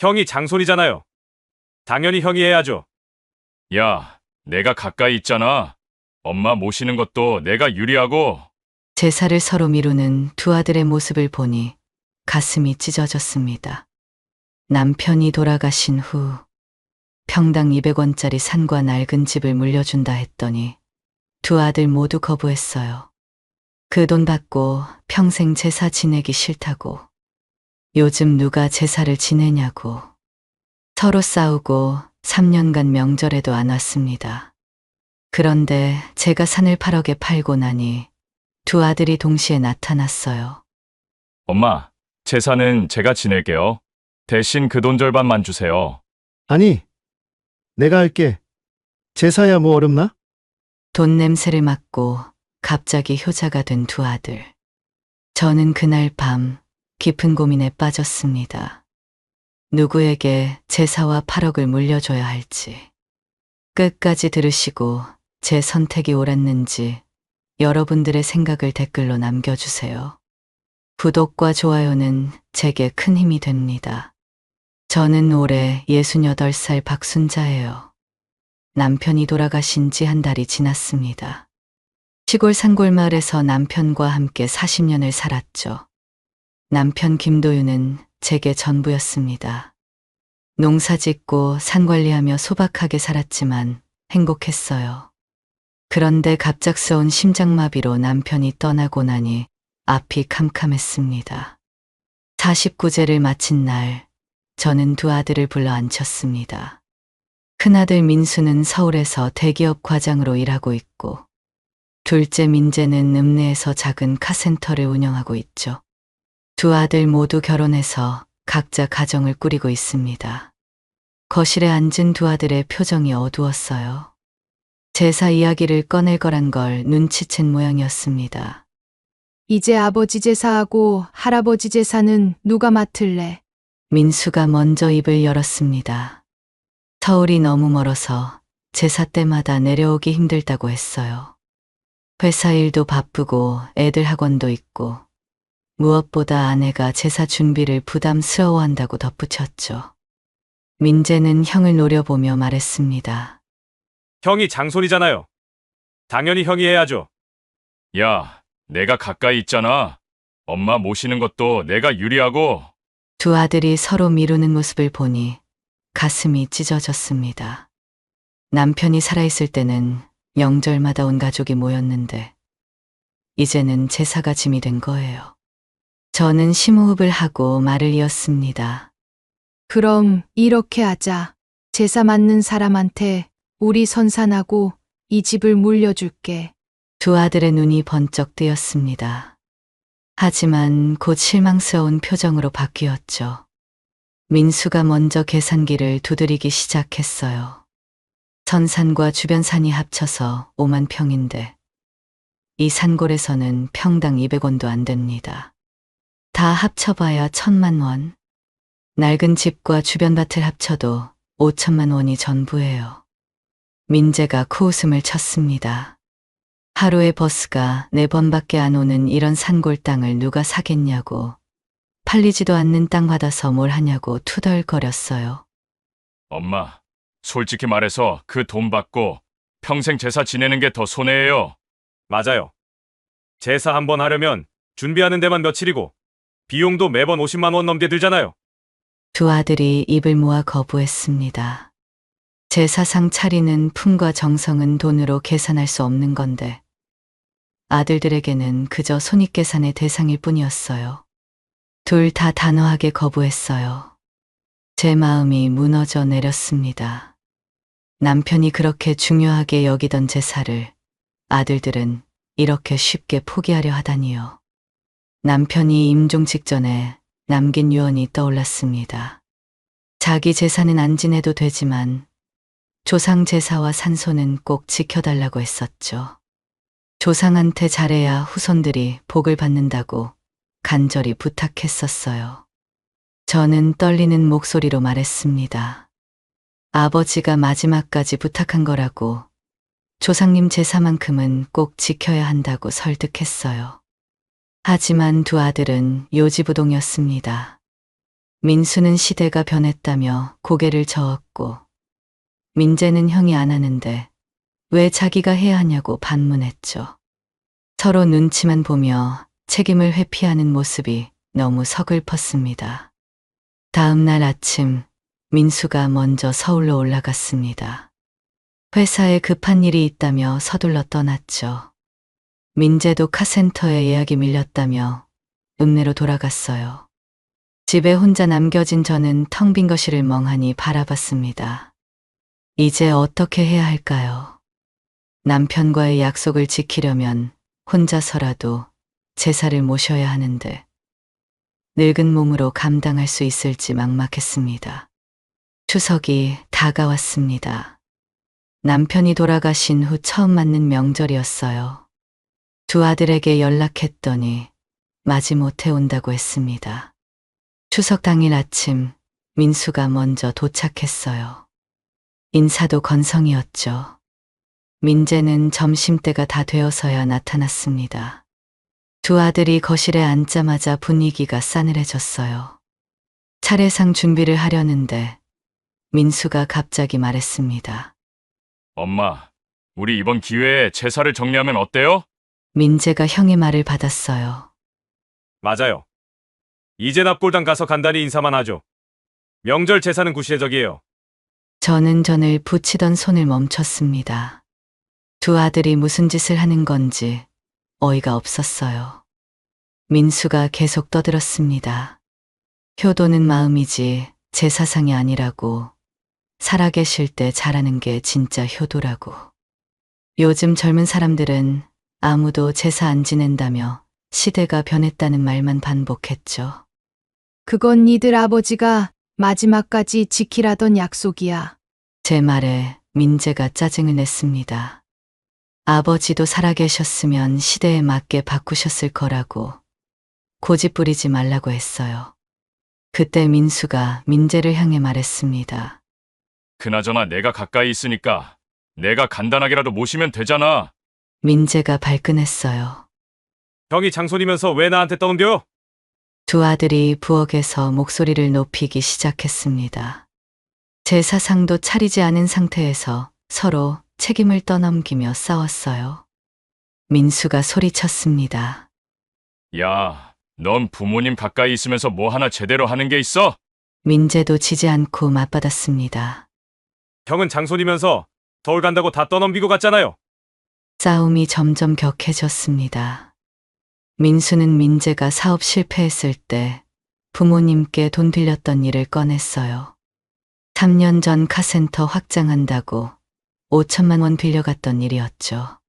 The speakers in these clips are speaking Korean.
형이 장손이잖아요. 당연히 형이 해야죠. 야, 내가 가까이 있잖아. 엄마 모시는 것도 내가 유리하고. 제사를 서로 미루는 두 아들의 모습을 보니 가슴이 찢어졌습니다. 남편이 돌아가신 후 평당 200원짜리 산과 낡은 집을 물려준다 했더니 두 아들 모두 거부했어요. 그 돈 받고 평생 제사 지내기 싫다고. 요즘 누가 제사를 지내냐고. 서로 싸우고 3년간 명절에도 안 왔습니다. 그런데 제가 산을 8억에 팔고 나니 두 아들이 동시에 나타났어요. 엄마, 제사는 제가 지낼게요. 대신 그 돈 절반만 주세요. 아니, 내가 할게. 제사야 뭐 어렵나? 돈 냄새를 맡고 갑자기 효자가 된 두 아들. 저는 그날 밤 깊은 고민에 빠졌습니다. 누구에게 제사와 8억을 물려줘야 할지. 끝까지 들으시고 제 선택이 옳았는지 여러분들의 생각을 댓글로 남겨주세요. 구독과 좋아요는 제게 큰 힘이 됩니다. 저는 올해 68살 박순자예요. 남편이 돌아가신 지 한 달이 지났습니다. 시골 산골 마을에서 남편과 함께 40년을 살았죠. 남편 김도윤은 제게 전부였습니다. 농사 짓고 산 관리하며 소박하게 살았지만 행복했어요. 그런데 갑작스러운 심장마비로 남편이 떠나고 나니 앞이 캄캄했습니다. 49제를 마친 날, 저는 두 아들을 불러 앉혔습니다. 큰아들 민수는 서울에서 대기업 과장으로 일하고 있고, 둘째 민재는 읍내에서 작은 카센터를 운영하고 있죠. 두 아들 모두 결혼해서 각자 가정을 꾸리고 있습니다. 거실에 앉은 두 아들의 표정이 어두웠어요. 제사 이야기를 꺼낼 거란 걸 눈치챈 모양이었습니다. 이제 아버지 제사하고 할아버지 제사는 누가 맡을래? 민수가 먼저 입을 열었습니다. 서울이 너무 멀어서 제사 때마다 내려오기 힘들다고 했어요. 회사 일도 바쁘고 애들 학원도 있고 무엇보다 아내가 제사 준비를 부담스러워한다고 덧붙였죠. 민재는 형을 노려보며 말했습니다. 형이 장손이잖아요. 당연히 형이 해야죠. 야, 내가 가까이 있잖아. 엄마 모시는 것도 내가 유리하고. 두 아들이 서로 미루는 모습을 보니 가슴이 찢어졌습니다. 남편이 살아있을 때는 명절마다 온 가족이 모였는데 이제는 제사가 짐이 된 거예요. 저는 심호흡을 하고 말을 이었습니다. 그럼 이렇게 하자. 제사 맡는 사람한테 우리 선산하고 이 집을 물려줄게. 두 아들의 눈이 번쩍 뜨였습니다. 하지만 곧 실망스러운 표정으로 바뀌었죠. 민수가 먼저 계산기를 두드리기 시작했어요. 선산과 주변 산이 합쳐서 5만 평인데 이 산골에서는 평당 200원도 안 됩니다. 다 합쳐봐야 1,000만 원. 낡은 집과 주변 밭을 합쳐도 5천만 원이 전부예요. 민재가 코웃음을 쳤습니다. 하루에 버스가 4번밖에 안 오는 이런 산골 땅을 누가 사겠냐고, 팔리지도 않는 땅 받아서 뭘 하냐고 투덜거렸어요. 엄마, 솔직히 말해서 그 돈 받고 평생 제사 지내는 게 더 손해예요. 맞아요. 제사 한 번 하려면 준비하는 데만 며칠이고 비용도 매번 50만 원 넘게 들잖아요. 두 아들이 입을 모아 거부했습니다. 제사상 차리는 품과 정성은 돈으로 계산할 수 없는 건데 아들들에게는 그저 손익계산의 대상일 뿐이었어요. 둘 다 단호하게 거부했어요. 제 마음이 무너져 내렸습니다. 남편이 그렇게 중요하게 여기던 제사를 아들들은 이렇게 쉽게 포기하려 하다니요. 남편이 임종 직전에 남긴 유언이 떠올랐습니다. 자기 제사는 안 지내도 되지만 조상 제사와 산소는 꼭 지켜달라고 했었죠. 조상한테 잘해야 후손들이 복을 받는다고 간절히 부탁했었어요. 저는 떨리는 목소리로 말했습니다. 아버지가 마지막까지 부탁한 거라고, 조상님 제사만큼은 꼭 지켜야 한다고 설득했어요. 하지만 두 아들은 요지부동이었습니다. 민수는 시대가 변했다며 고개를 저었고, 민재는 형이 안 하는데 왜 자기가 해야 하냐고 반문했죠. 서로 눈치만 보며 책임을 회피하는 모습이 너무 서글펐습니다. 다음 날 아침, 민수가 먼저 서울로 올라갔습니다. 회사에 급한 일이 있다며 서둘러 떠났죠. 민재도 카센터에 예약이 밀렸다며 읍내로 돌아갔어요. 집에 혼자 남겨진 저는 텅 빈 거실을 멍하니 바라봤습니다. 이제 어떻게 해야 할까요? 남편과의 약속을 지키려면 혼자서라도 제사를 모셔야 하는데 늙은 몸으로 감당할 수 있을지 막막했습니다. 추석이 다가왔습니다. 남편이 돌아가신 후 처음 맞는 명절이었어요. 두 아들에게 연락했더니 마지못해 온다고 했습니다. 추석 당일 아침 민수가 먼저 도착했어요. 인사도 건성이었죠. 민재는 점심때가 다 되어서야 나타났습니다. 두 아들이 거실에 앉자마자 분위기가 싸늘해졌어요. 차례상 준비를 하려는데 민수가 갑자기 말했습니다. 엄마, 우리 이번 기회에 제사를 정리하면 어때요? 민재가 형의 말을 받았어요. 맞아요. 이제 납골당 가서 간단히 인사만 하죠. 명절 제사는 구시대적이에요. 저는 전을 붙이던 손을 멈췄습니다. 두 아들이 무슨 짓을 하는 건지 어이가 없었어요. 민수가 계속 떠들었습니다. 효도는 마음이지 제사상이 아니라고. 살아계실 때 잘하는 게 진짜 효도라고. 요즘 젊은 사람들은 아무도 제사 안 지낸다며 시대가 변했다는 말만 반복했죠. 그건 니들 아버지가 마지막까지 지키라던 약속이야. 제 말에 민재가 짜증을 냈습니다. 아버지도 살아계셨으면 시대에 맞게 바꾸셨을 거라고 고집 부리지 말라고 했어요. 그때 민수가 민재를 향해 말했습니다. 그나저나 내가 가까이 있으니까 내가 간단하게라도 모시면 되잖아. 민재가 발끈했어요. 형이 장손이면서 왜 나한테 떠넘겨요? 두 아들이 부엌에서 목소리를 높이기 시작했습니다. 제사상도 차리지 않은 상태에서 서로 책임을 떠넘기며 싸웠어요. 민수가 소리쳤습니다. 야, 넌 부모님 가까이 있으면서 뭐 하나 제대로 하는 게 있어? 민재도 지지 않고 맞받았습니다. 형은 장손이면서 서울 간다고 다 떠넘기고 갔잖아요. 싸움이 점점 격해졌습니다. 민수는 민재가 사업 실패했을 때 부모님께 돈 빌렸던 일을 꺼냈어요. 3년 전 카센터 확장한다고 5천만 원 빌려갔던 일이었죠.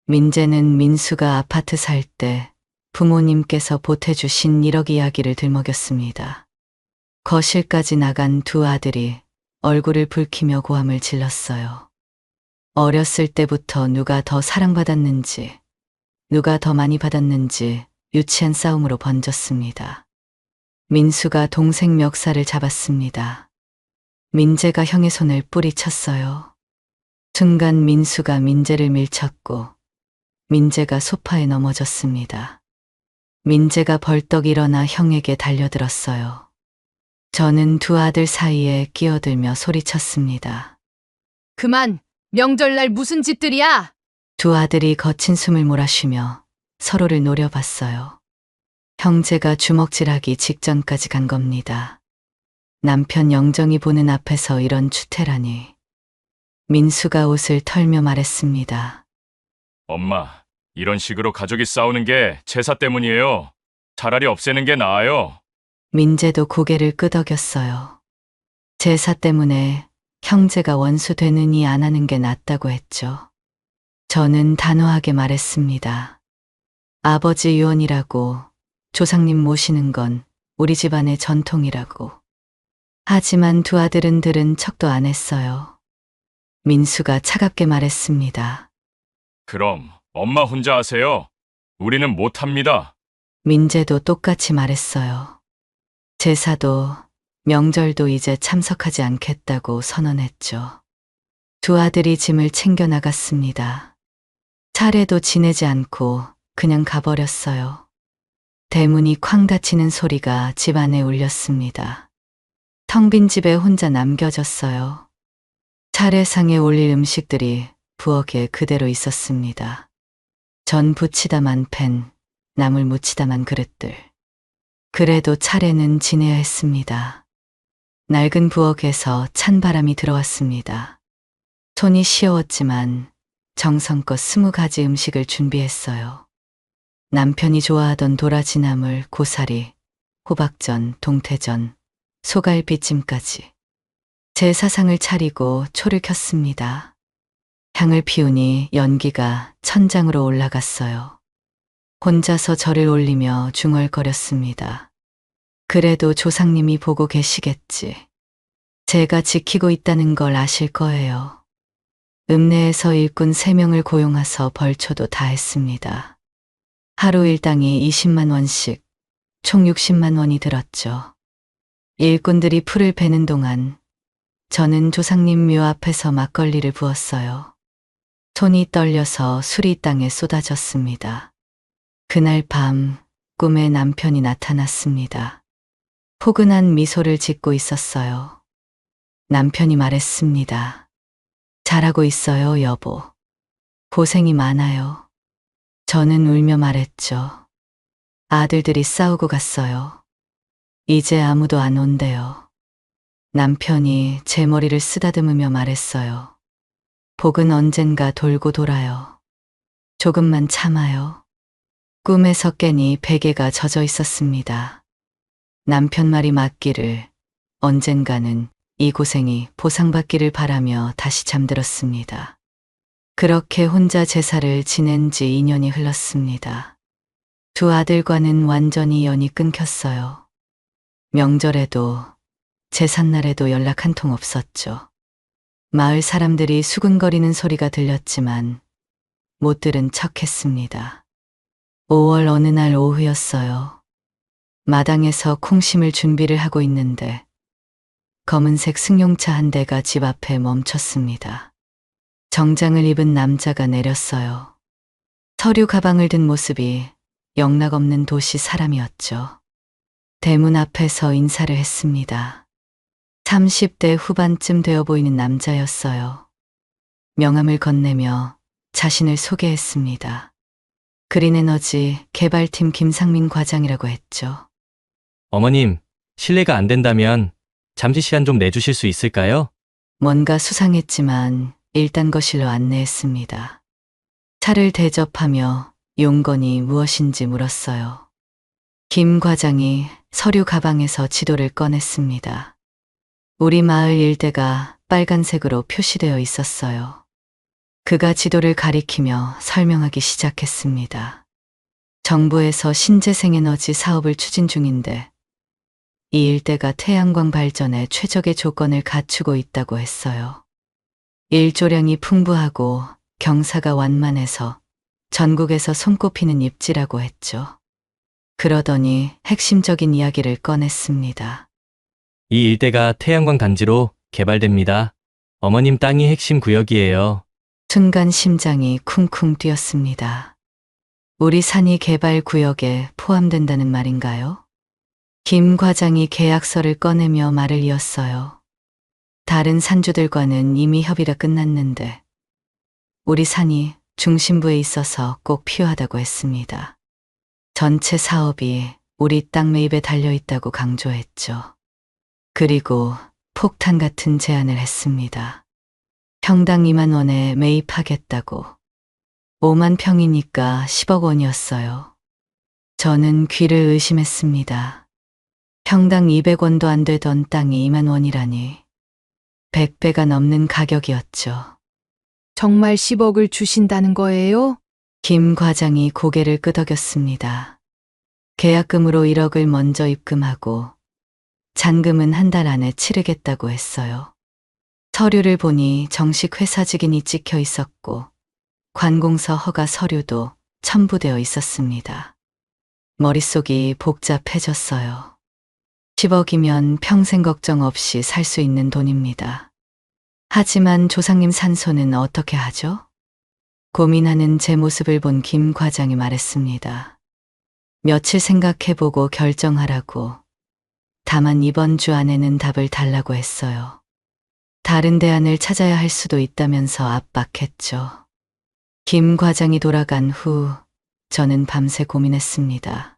민재는 민수가 아파트 살 때 부모님께서 보태주신 1억 이야기를 들먹였습니다. 거실까지 나간 두 아들이 얼굴을 붉히며 고함을 질렀어요. 어렸을 때부터 누가 더 사랑받았는지, 누가 더 많이 받았는지 유치한 싸움으로 번졌습니다. 민수가 동생 멱살을 잡았습니다. 민재가 형의 손을 뿌리쳤어요. 순간 민수가 민재를 밀쳤고 민재가 소파에 넘어졌습니다. 민재가 벌떡 일어나 형에게 달려들었어요. 저는 두 아들 사이에 끼어들며 소리쳤습니다. 그만! 명절날 무슨 짓들이야! 두 아들이 거친 숨을 몰아쉬며 서로를 노려봤어요. 형제가 주먹질하기 직전까지 간 겁니다. 남편 영정이 보는 앞에서 이런 추태라니. 민수가 옷을 털며 말했습니다. 엄마, 이런 식으로 가족이 싸우는 게 제사 때문이에요. 차라리 없애는 게 나아요. 민재도 고개를 끄덕였어요. 제사 때문에 형제가 원수 되느니 안 하는 게 낫다고 했죠. 저는 단호하게 말했습니다. 아버지 유언이라고, 조상님 모시는 건 우리 집안의 전통이라고. 하지만 두 아들은 들은 척도 안 했어요. 민수가 차갑게 말했습니다. 그럼 엄마 혼자 하세요. 우리는 못합니다. 민재도 똑같이 말했어요. 제사도 명절도 이제 참석하지 않겠다고 선언했죠. 두 아들이 짐을 챙겨 나갔습니다. 차례도 지내지 않고 그냥 가버렸어요. 대문이 쾅 닫히는 소리가 집안에 울렸습니다. 텅 빈 집에 혼자 남겨졌어요. 차례상에 올릴 음식들이 부엌에 그대로 있었습니다. 전 부치다만 팬, 나물 무치다만 그릇들. 그래도 차례는 지내야 했습니다. 낡은 부엌에서 찬 바람이 들어왔습니다. 손이 시려웠지만 정성껏 20가지 음식을 준비했어요. 남편이 좋아하던 도라지나물, 고사리, 호박전, 동태전, 소갈비찜까지. 제사상을 차리고 초를 켰습니다. 향을 피우니 연기가 천장으로 올라갔어요. 혼자서 절을 올리며 중얼거렸습니다. 그래도 조상님이 보고 계시겠지. 제가 지키고 있다는 걸 아실 거예요. 읍내에서 일꾼 3명을 고용해서 벌초도 다 했습니다. 하루 일당이 20만 원씩, 총 60만 원이 들었죠. 일꾼들이 풀을 베는 동안 저는 조상님 묘 앞에서 막걸리를 부었어요. 손이 떨려서 술이 땅에 쏟아졌습니다. 그날 밤 꿈에 남편이 나타났습니다. 포근한 미소를 짓고 있었어요. 남편이 말했습니다. 잘하고 있어요, 여보. 고생이 많아요. 저는 울며 말했죠. 아들들이 싸우고 갔어요. 이제 아무도 안 온대요. 남편이 제 머리를 쓰다듬으며 말했어요. 복은 언젠가 돌고 돌아요. 조금만 참아요. 꿈에서 깨니 베개가 젖어 있었습니다. 남편 말이 맞기를, 언젠가는 이 고생이 보상받기를 바라며 다시 잠들었습니다. 그렇게 혼자 제사를 지낸 지 2년이 흘렀습니다. 두 아들과는 완전히 연이 끊겼어요. 명절에도 제삿날에도 연락 한 통 없었죠. 마을 사람들이 수근거리는 소리가 들렸지만 못 들은 척했습니다. 5월 어느 날 오후였어요. 마당에서 콩 심을 준비를 하고 있는데 검은색 승용차 한 대가 집 앞에 멈췄습니다. 정장을 입은 남자가 내렸어요. 서류 가방을 든 모습이 영락없는 도시 사람이었죠. 대문 앞에서 인사를 했습니다. 30대 후반쯤 되어 보이는 남자였어요. 명함을 건네며 자신을 소개했습니다. 그린에너지 개발팀 김상민 과장이라고 했죠. 어머님, 실례가 안 된다면 잠시 시간 좀 내주실 수 있을까요? 뭔가 수상했지만 일단 거실로 안내했습니다. 차를 대접하며 용건이 무엇인지 물었어요. 김 과장이 서류 가방에서 지도를 꺼냈습니다. 우리 마을 일대가 빨간색으로 표시되어 있었어요. 그가 지도를 가리키며 설명하기 시작했습니다. 정부에서 신재생에너지 사업을 추진 중인데 이 일대가 태양광 발전에 최적의 조건을 갖추고 있다고 했어요. 일조량이 풍부하고 경사가 완만해서 전국에서 손꼽히는 입지라고 했죠. 그러더니 핵심적인 이야기를 꺼냈습니다. 이 일대가 태양광 단지로 개발됩니다. 어머님 땅이 핵심 구역이에요. 순간 심장이 쿵쿵 뛰었습니다. 우리 산이 개발 구역에 포함된다는 말인가요? 김 과장이 계약서를 꺼내며 말을 이었어요. 다른 산주들과는 이미 협의가 끝났는데 우리 산이 중심부에 있어서 꼭 필요하다고 했습니다. 전체 사업이 우리 땅 매입에 달려있다고 강조했죠. 그리고 폭탄 같은 제안을 했습니다. 평당 2만 원에 매입하겠다고. 5만 평이니까 10억 원이었어요. 저는 귀를 의심했습니다. 평당 200원도 안 되던 땅이 2만 원이라니 100배가 넘는 가격이었죠. 정말 10억을 주신다는 거예요? 김 과장이 고개를 끄덕였습니다. 계약금으로 1억을 먼저 입금하고 잔금은 한 달 안에 치르겠다고 했어요. 서류를 보니 정식 회사 직인이 찍혀 있었고 관공서 허가 서류도 첨부되어 있었습니다. 머릿속이 복잡해졌어요. 10억이면 평생 걱정 없이 살 수 있는 돈입니다. 하지만 조상님 산소는 어떻게 하죠? 고민하는 제 모습을 본 김 과장이 말했습니다. 며칠 생각해보고 결정하라고. 다만 이번 주 안에는 답을 달라고 했어요. 다른 대안을 찾아야 할 수도 있다면서 압박했죠. 김 과장이 돌아간 후 저는 밤새 고민했습니다.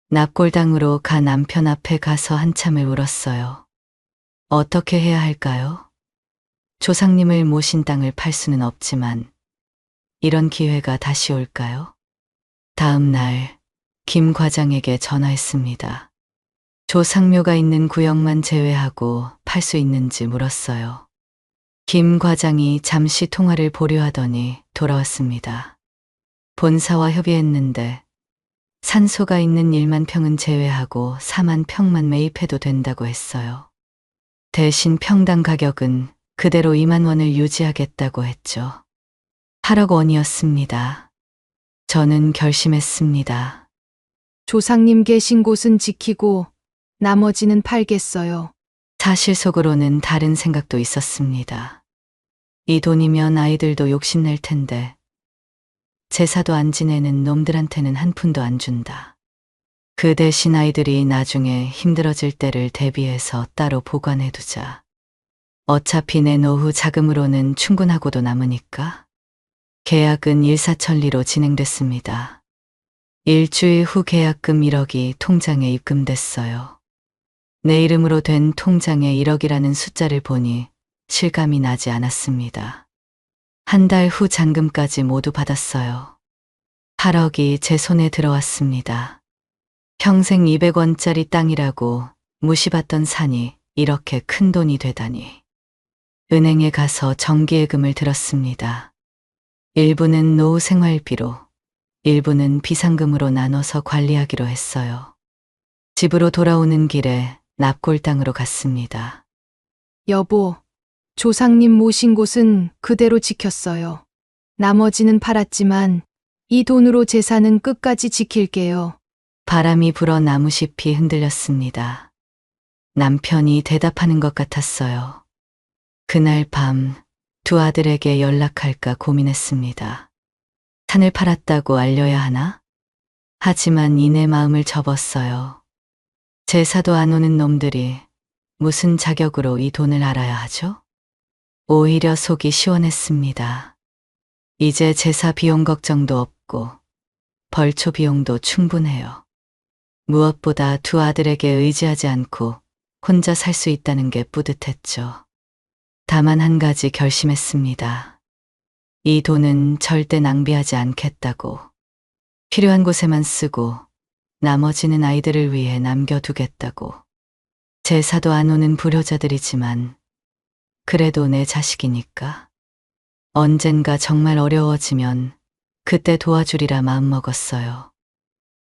납골당으로 간 남편 앞에 가서 한참을 울었어요. 어떻게 해야 할까요? 조상님을 모신 땅을 팔 수는 없지만 이런 기회가 다시 올까요? 다음 날 김 과장에게 전화했습니다. 조상묘가 있는 구역만 제외하고 팔 수 있는지 물었어요. 김 과장이 잠시 통화를 보류하더니 돌아왔습니다. 본사와 협의했는데 산소가 있는 1만 평은 제외하고 4만 평만 매입해도 된다고 했어요. 대신 평당 가격은 그대로 2만 원을 유지하겠다고 했죠. 8억 원이었습니다. 저는 결심했습니다. 조상님 계신 곳은 지키고 나머지는 팔겠어요. 사실 속으로는 다른 생각도 있었습니다. 이 돈이면 아이들도 욕심낼 텐데 제사도 안 지내는 놈들한테는 한 푼도 안 준다. 그 대신 아이들이 나중에 힘들어질 때를 대비해서 따로 보관해두자. 어차피 내 노후 자금으로는 충분하고도 남으니까. 계약은 일사천리로 진행됐습니다. 일주일 후 계약금 1억이 통장에 입금됐어요. 내 이름으로 된 통장에 1억이라는 숫자를 보니 실감이 나지 않았습니다. 한 달 후 잔금까지 모두 받았어요. 8억이 제 손에 들어왔습니다. 평생 200원짜리 땅이라고 무시받던 산이 이렇게 큰 돈이 되다니. 은행에 가서 정기예금을 들었습니다. 일부는 노후 생활비로, 일부는 비상금으로 나눠서 관리하기로 했어요. 집으로 돌아오는 길에 납골당으로 갔습니다. 여보, 조상님 모신 곳은 그대로 지켰어요. 나머지는 팔았지만 이 돈으로 제사는 끝까지 지킬게요. 바람이 불어 나무잎이 흔들렸습니다. 남편이 대답하는 것 같았어요. 그날 밤 두 아들에게 연락할까 고민했습니다. 산을 팔았다고 알려야 하나? 하지만 이내 마음을 접었어요. 제사도 안 오는 놈들이 무슨 자격으로 이 돈을 알아야 하죠? 오히려 속이 시원했습니다. 이제 제사 비용 걱정도 없고 벌초 비용도 충분해요. 무엇보다 두 아들에게 의지하지 않고 혼자 살 수 있다는 게 뿌듯했죠. 다만 한 가지 결심했습니다. 이 돈은 절대 낭비하지 않겠다고. 필요한 곳에만 쓰고 나머지는 아이들을 위해 남겨두겠다고. 제사도 안 오는 불효자들이지만 그래도 내 자식이니까. 언젠가 정말 어려워지면 그때 도와주리라 마음먹었어요.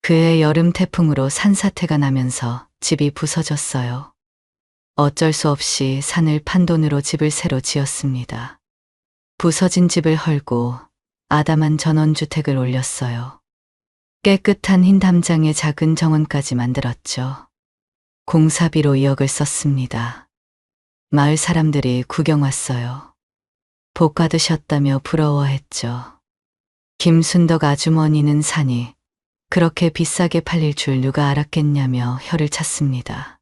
그해 여름 태풍으로 산사태가 나면서 집이 부서졌어요. 어쩔 수 없이 산을 판 돈으로 집을 새로 지었습니다. 부서진 집을 헐고 아담한 전원주택을 올렸어요. 깨끗한 흰 담장에 작은 정원까지 만들었죠. 공사비로 2억을 썼습니다. 마을 사람들이 구경 왔어요. 복 받으셨다며 부러워했죠. 김순덕 아주머니는 산이 그렇게 비싸게 팔릴 줄 누가 알았겠냐며 혀를 찼습니다.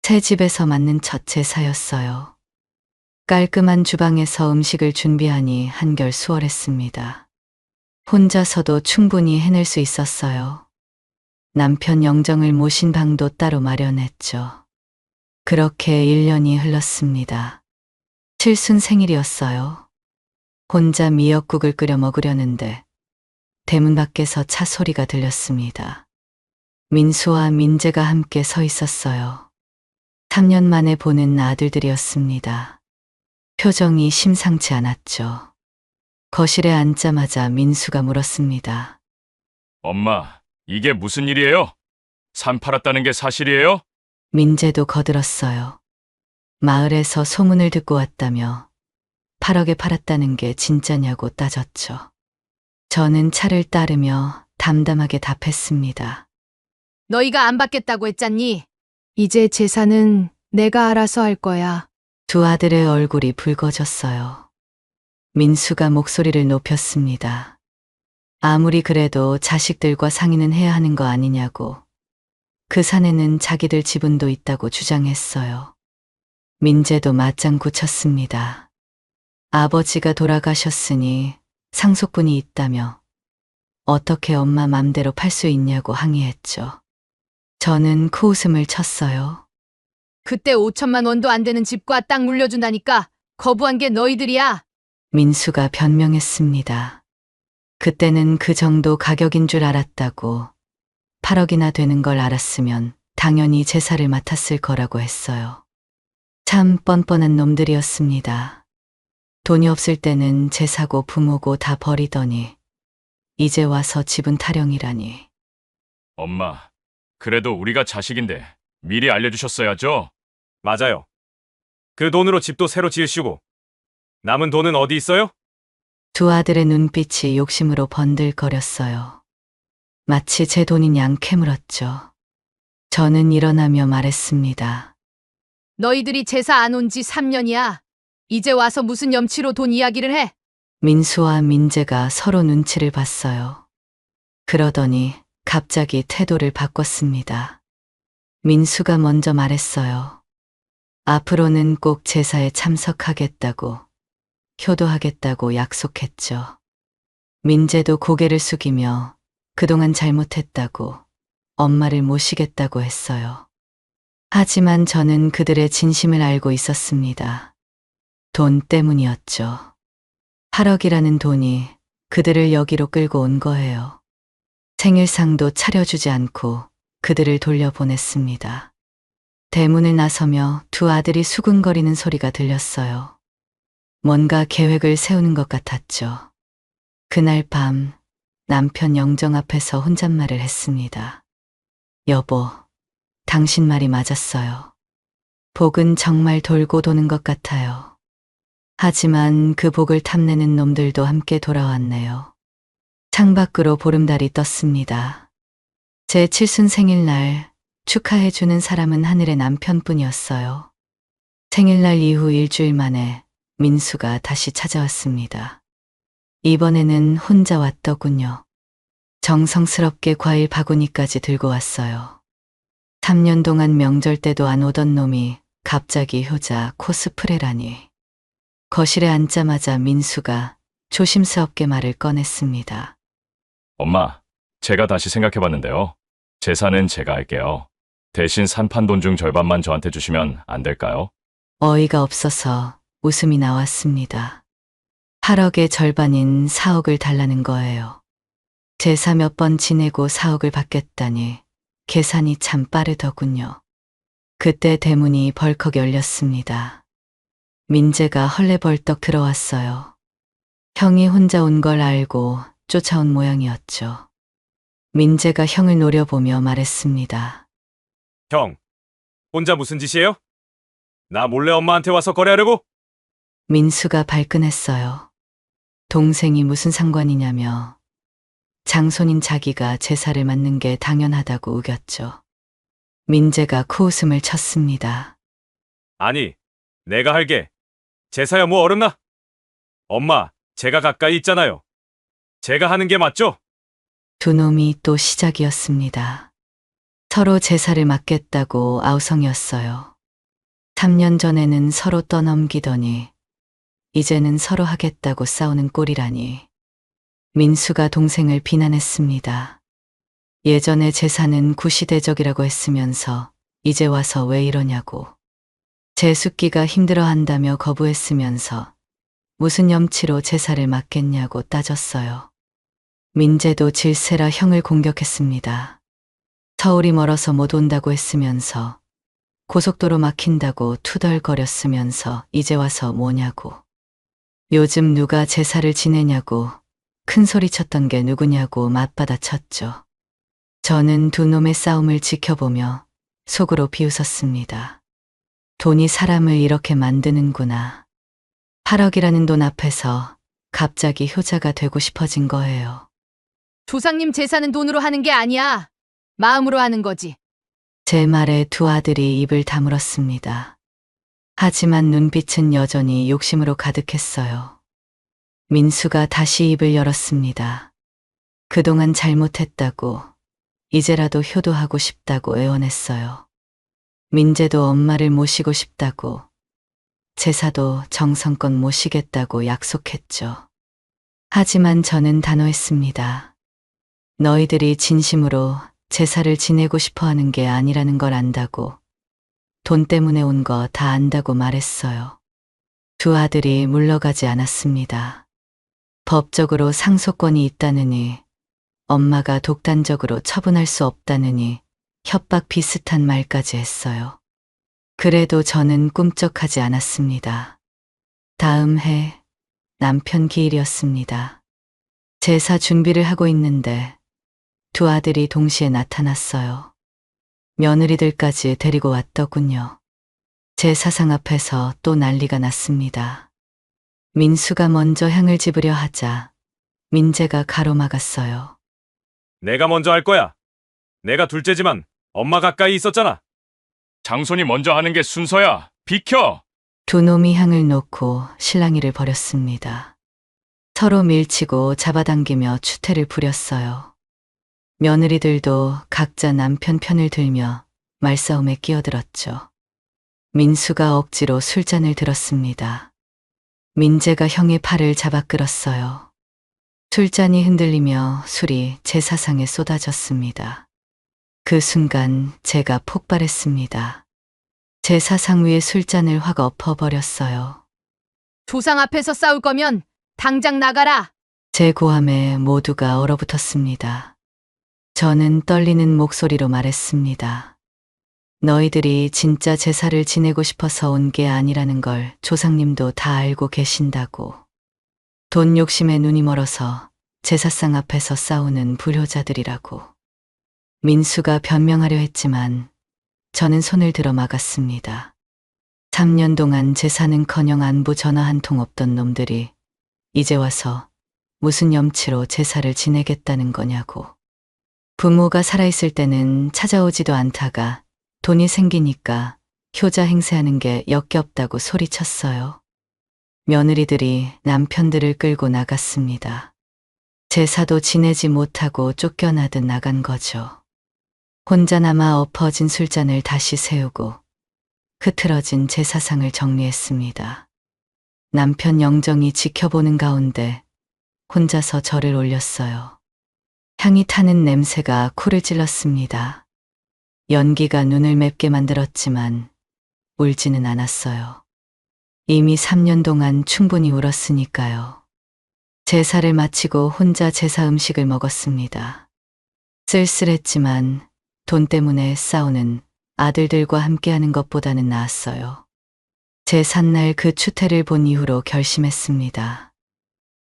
새 집에서 맞는 첫 제사였어요. 깔끔한 주방에서 음식을 준비하니 한결 수월했습니다. 혼자서도 충분히 해낼 수 있었어요. 남편 영정을 모신 방도 따로 마련했죠. 그렇게 1년이 흘렀습니다. 칠순 생일이었어요. 혼자 미역국을 끓여 먹으려는데 대문 밖에서 차 소리가 들렸습니다. 민수와 민재가 함께 서 있었어요. 3년 만에 보는 아들들이었습니다. 표정이 심상치 않았죠. 거실에 앉자마자 민수가 물었습니다. 엄마, 이게 무슨 일이에요? 산 팔았다는 게 사실이에요? 민재도 거들었어요. 마을에서 소문을 듣고 왔다며 8억에 팔았다는 게 진짜냐고 따졌죠. 저는 차를 따르며 담담하게 답했습니다. 너희가 안 받겠다고 했잖니? 이제 제사는 내가 알아서 할 거야. 두 아들의 얼굴이 붉어졌어요. 민수가 목소리를 높였습니다. 아무리 그래도 자식들과 상의는 해야 하는 거 아니냐고. 그 산에는 자기들 지분도 있다고 주장했어요. 민재도 맞장구 쳤습니다. 아버지가 돌아가셨으니 상속분이 있다며 어떻게 엄마 맘대로 팔 수 있냐고 항의했죠. 저는 코웃음을 쳤어요. 그때 5천만 원도 안 되는 집과 땅 물려준다니까 거부한 게 너희들이야. 민수가 변명했습니다. 그때는 그 정도 가격인 줄 알았다고 8억이나 되는 걸 알았으면 당연히 제사를 맡았을 거라고 했어요. 참 뻔뻔한 놈들이었습니다. 돈이 없을 때는 제사고 부모고 다 버리더니 이제 와서 지분 타령이라니. 엄마, 그래도 우리가 자식인데 미리 알려주셨어야죠. 맞아요. 그 돈으로 집도 새로 지으시고 남은 돈은 어디 있어요? 두 아들의 눈빛이 욕심으로 번들거렸어요. 마치 제 돈인 양 캐물었죠. 저는 일어나며 말했습니다. 너희들이 제사 안 온 지 3년이야. 이제 와서 무슨 염치로 돈 이야기를 해? 민수와 민재가 서로 눈치를 봤어요. 그러더니 갑자기 태도를 바꿨습니다. 민수가 먼저 말했어요. 앞으로는 꼭 제사에 참석하겠다고, 효도하겠다고 약속했죠. 민재도 고개를 숙이며 그동안 잘못했다고, 엄마를 모시겠다고 했어요. 하지만 저는 그들의 진심을 알고 있었습니다. 돈 때문이었죠. 8억이라는 돈이 그들을 여기로 끌고 온 거예요. 생일상도 차려주지 않고 그들을 돌려보냈습니다. 대문을 나서며 두 아들이 수근거리는 소리가 들렸어요. 뭔가 계획을 세우는 것 같았죠. 그날 밤 남편 영정 앞에서 혼잣말을 했습니다. 여보, 당신 말이 맞았어요. 복은 정말 돌고 도는 것 같아요. 하지만 그 복을 탐내는 놈들도 함께 돌아왔네요. 창밖으로 보름달이 떴습니다. 제 칠순 생일날 축하해주는 사람은 하늘의 남편뿐이었어요. 생일날 이후 일주일 만에 민수가 다시 찾아왔습니다. 이번에는 혼자 왔더군요. 정성스럽게 과일 바구니까지 들고 왔어요. 3년 동안 명절 때도 안 오던 놈이 갑자기 효자 코스프레라니. 거실에 앉자마자 민수가 조심스럽게 말을 꺼냈습니다. 엄마, 제가 다시 생각해봤는데요. 제사는 제가 할게요. 대신 산판 돈 중 절반만 저한테 주시면 안 될까요? 어이가 없어서 웃음이 나왔습니다. 8억의 절반인 4억을 달라는 거예요. 제사 몇 번 지내고 4억을 받겠다니 계산이 참 빠르더군요. 그때 대문이 벌컥 열렸습니다. 민재가 헐레벌떡 들어왔어요. 형이 혼자 온 걸 알고 쫓아온 모양이었죠. 민재가 형을 노려보며 말했습니다. 형, 혼자 무슨 짓이에요? 나 몰래 엄마한테 와서 거래하려고? 민수가 발끈했어요. 동생이 무슨 상관이냐며 장손인 자기가 제사를 맡는 게 당연하다고 우겼죠. 민재가 코웃음을 쳤습니다. 아니, 내가 할게. 제사야 뭐 어렵나? 엄마, 제가 가까이 있잖아요. 제가 하는 게 맞죠? 두 놈이 또 시작이었습니다. 서로 제사를 맡겠다고 아우성이었어요. 3년 전에는 서로 떠넘기더니 이제는 서로 하겠다고 싸우는 꼴이라니. 민수가 동생을 비난했습니다. 예전에 제사는 구시대적이라고 했으면서 이제 와서 왜 이러냐고. 제숙기가 힘들어한다며 거부했으면서 무슨 염치로 제사를 맡겠냐고 따졌어요. 민재도 질세라 형을 공격했습니다. 서울이 멀어서 못 온다고 했으면서 고속도로 막힌다고 투덜거렸으면서 이제 와서 뭐냐고. 요즘 누가 제사를 지내냐고 큰 소리 쳤던 게 누구냐고 맞받아 쳤죠. 저는 두 놈의 싸움을 지켜보며 속으로 비웃었습니다. 돈이 사람을 이렇게 만드는구나. 8억이라는 돈 앞에서 갑자기 효자가 되고 싶어진 거예요. 조상님 제사는 돈으로 하는 게 아니야. 마음으로 하는 거지. 제 말에 두 아들이 입을 다물었습니다. 하지만 눈빛은 여전히 욕심으로 가득했어요. 민수가 다시 입을 열었습니다. 그동안 잘못했다고, 이제라도 효도하고 싶다고 애원했어요. 민재도 엄마를 모시고 싶다고, 제사도 정성껏 모시겠다고 약속했죠. 하지만 저는 단호했습니다. 너희들이 진심으로 제사를 지내고 싶어 하는 게 아니라는 걸 안다고, 돈 때문에 온 거 다 안다고 말했어요. 두 아들이 물러가지 않았습니다. 법적으로 상속권이 있다느니, 엄마가 독단적으로 처분할 수 없다느니 협박 비슷한 말까지 했어요. 그래도 저는 꿈쩍하지 않았습니다. 다음 해 남편 기일이었습니다. 제사 준비를 하고 있는데 두 아들이 동시에 나타났어요. 며느리들까지 데리고 왔더군요. 제사상 앞에서 또 난리가 났습니다. 민수가 먼저 향을 집으려 하자 민재가 가로막았어요. 내가 먼저 할 거야. 내가 둘째지만 엄마 가까이 있었잖아. 장손이 먼저 하는 게 순서야. 비켜! 두 놈이 향을 놓고 실랑이를 벌였습니다. 서로 밀치고 잡아당기며 추태를 부렸어요. 며느리들도 각자 남편 편을 들며 말싸움에 끼어들었죠. 민수가 억지로 술잔을 들었습니다. 민재가 형의 팔을 잡아 끌었어요. 술잔이 흔들리며 술이 제사상에 쏟아졌습니다. 그 순간 제가 폭발했습니다. 제사상 위에 술잔을 확 엎어버렸어요. 조상 앞에서 싸울 거면 당장 나가라. 제 고함에 모두가 얼어붙었습니다. 저는 떨리는 목소리로 말했습니다. 너희들이 진짜 제사를 지내고 싶어서 온 게 아니라는 걸 조상님도 다 알고 계신다고. 돈 욕심에 눈이 멀어서 제사상 앞에서 싸우는 불효자들이라고. 민수가 변명하려 했지만 저는 손을 들어 막았습니다. 3년 동안 제사는커녕 안부 전화 한 통 없던 놈들이 이제 와서 무슨 염치로 제사를 지내겠다는 거냐고. 부모가 살아있을 때는 찾아오지도 않다가 돈이 생기니까 효자 행세하는 게 역겹다고 소리쳤어요. 며느리들이 남편들을 끌고 나갔습니다. 제사도 지내지 못하고 쫓겨나듯 나간 거죠. 혼자 남아 엎어진 술잔을 다시 세우고 흐트러진 제사상을 정리했습니다. 남편 영정이 지켜보는 가운데 혼자서 절을 올렸어요. 향이 타는 냄새가 코를 찔렀습니다. 연기가 눈을 맵게 만들었지만 울지는 않았어요. 이미 3년 동안 충분히 울었으니까요. 제사를 마치고 혼자 제사 음식을 먹었습니다. 쓸쓸했지만 돈 때문에 싸우는 아들들과 함께하는 것보다는 나았어요. 제삿날 그 추태를 본 이후로 결심했습니다.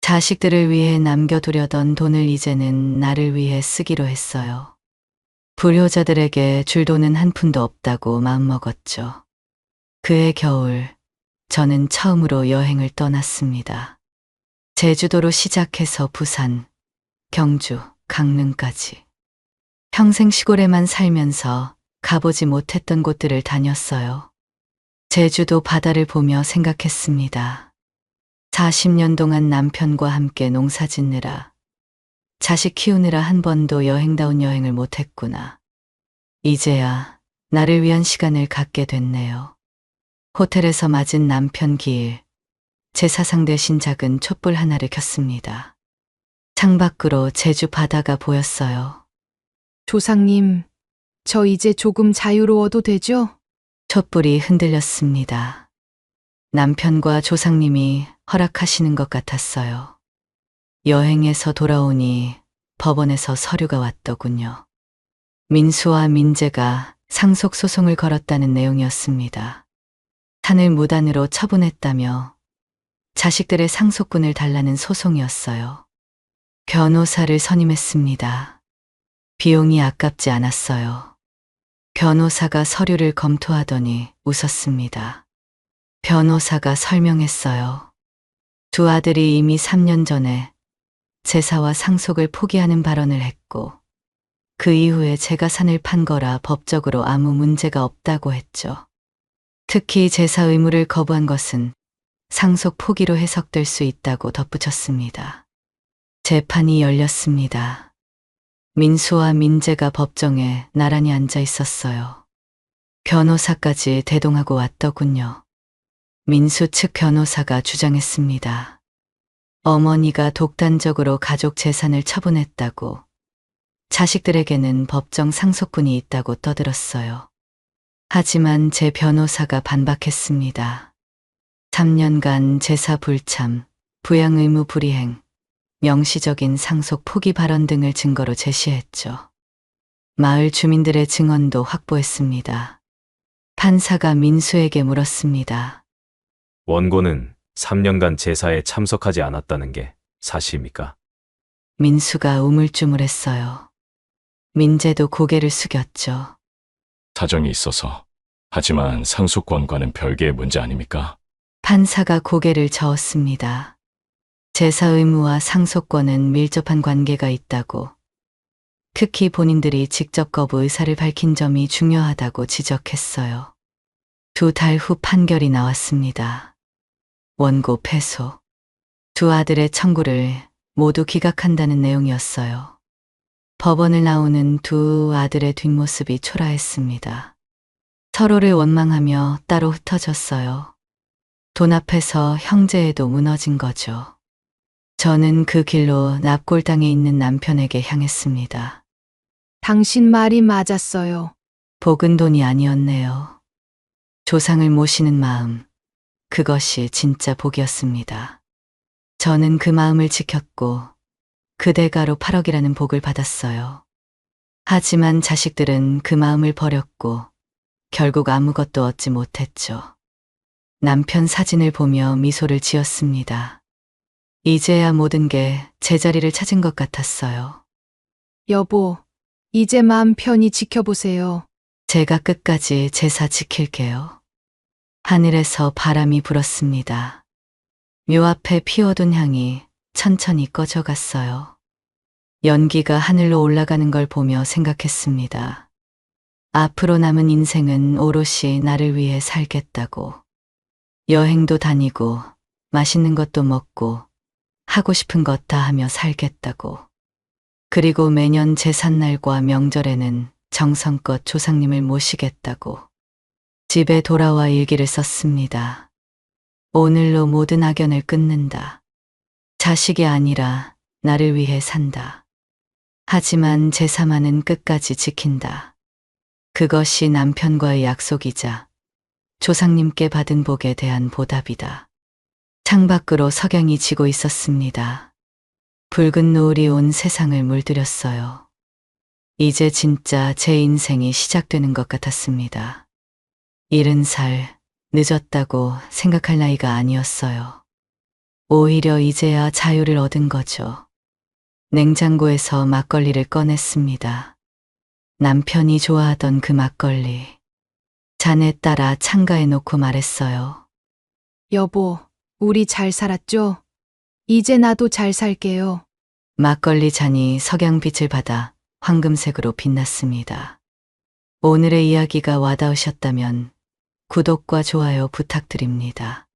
자식들을 위해 남겨두려던 돈을 이제는 나를 위해 쓰기로 했어요. 불효자들에게 줄 돈은 한 푼도 없다고 마음먹었죠. 그해 겨울 저는 처음으로 여행을 떠났습니다. 제주도로 시작해서 부산, 경주, 강릉까지. 평생 시골에만 살면서 가보지 못했던 곳들을 다녔어요. 제주도 바다를 보며 생각했습니다. 40년 동안 남편과 함께 농사 짓느라, 자식 키우느라 한 번도 여행다운 여행을 못했구나. 이제야 나를 위한 시간을 갖게 됐네요. 호텔에서 맞은 남편 기일, 제사상 대신 작은 촛불 하나를 켰습니다. 창밖으로 제주 바다가 보였어요. 조상님, 저 이제 조금 자유로워도 되죠? 촛불이 흔들렸습니다. 남편과 조상님이 허락하시는 것 같았어요. 여행에서 돌아오니 법원에서 서류가 왔더군요. 민수와 민재가 상속소송을 걸었다는 내용이었습니다. 산을 무단으로 처분했다며 자식들의 상속분을 달라는 소송이었어요. 변호사를 선임했습니다. 비용이 아깝지 않았어요. 변호사가 서류를 검토하더니 웃었습니다. 변호사가 설명했어요. 두 아들이 이미 3년 전에 제사와 상속을 포기하는 발언을 했고 그 이후에 제가 산을 판 거라 법적으로 아무 문제가 없다고 했죠. 특히 제사 의무를 거부한 것은 상속 포기로 해석될 수 있다고 덧붙였습니다. 재판이 열렸습니다. 민수와 민재가 법정에 나란히 앉아 있었어요. 변호사까지 대동하고 왔더군요. 민수 측 변호사가 주장했습니다. 어머니가 독단적으로 가족 재산을 처분했다고, 자식들에게는 법정 상속분이 있다고 떠들었어요. 하지만 제 변호사가 반박했습니다. 3년간 제사 불참, 부양 의무 불이행, 명시적인 상속 포기 발언 등을 증거로 제시했죠. 마을 주민들의 증언도 확보했습니다. 판사가 민수에게 물었습니다. 원고는 3년간 제사에 참석하지 않았다는 게 사실입니까? 민수가 우물쭈물했어요. 민재도 고개를 숙였죠. 사정이 있어서. 하지만 상속권과는 별개의 문제 아닙니까? 판사가 고개를 저었습니다. 제사 의무와 상속권은 밀접한 관계가 있다고, 특히 본인들이 직접 거부 의사를 밝힌 점이 중요하다고 지적했어요. 2달 후 판결이 나왔습니다. 원고 패소. 두 아들의 청구를 모두 기각한다는 내용이었어요. 법원을 나오는 두 아들의 뒷모습이 초라했습니다. 서로를 원망하며 따로 흩어졌어요. 돈 앞에서 형제애도 무너진 거죠. 저는 그 길로 납골당에 있는 남편에게 향했습니다. 당신 말이 맞았어요. 복은 돈이 아니었네요. 조상을 모시는 마음, 그것이 진짜 복이었습니다. 저는 그 마음을 지켰고 그 대가로 8억이라는 복을 받았어요. 하지만 자식들은 그 마음을 버렸고 결국 아무것도 얻지 못했죠. 남편 사진을 보며 미소를 지었습니다. 이제야 모든 게 제자리를 찾은 것 같았어요. 여보, 이제 마음 편히 지켜보세요. 제가 끝까지 제사 지킬게요. 하늘에서 바람이 불었습니다. 묘 앞에 피워둔 향이 천천히 꺼져갔어요. 연기가 하늘로 올라가는 걸 보며 생각했습니다. 앞으로 남은 인생은 오롯이 나를 위해 살겠다고. 여행도 다니고 맛있는 것도 먹고 하고 싶은 것 다 하며 살겠다고. 그리고 매년 제삿날과 명절에는 정성껏 조상님을 모시겠다고. 집에 돌아와 일기를 썼습니다. 오늘로 모든 악연을 끊는다. 자식이 아니라 나를 위해 산다. 하지만 제사만은 끝까지 지킨다. 그것이 남편과의 약속이자 조상님께 받은 복에 대한 보답이다. 창밖으로 석양이 지고 있었습니다. 붉은 노을이 온 세상을 물들였어요. 이제 진짜 제 인생이 시작되는 것 같았습니다. 70살, 늦었다고 생각할 나이가 아니었어요. 오히려 이제야 자유를 얻은 거죠. 냉장고에서 막걸리를 꺼냈습니다. 남편이 좋아하던 그 막걸리. 잔에 따라 창가에 놓고 말했어요. 여보, 우리 잘 살았죠? 이제 나도 잘 살게요. 막걸리 잔이 석양빛을 받아 황금색으로 빛났습니다. 오늘의 이야기가 와닿으셨다면 구독과 좋아요 부탁드립니다.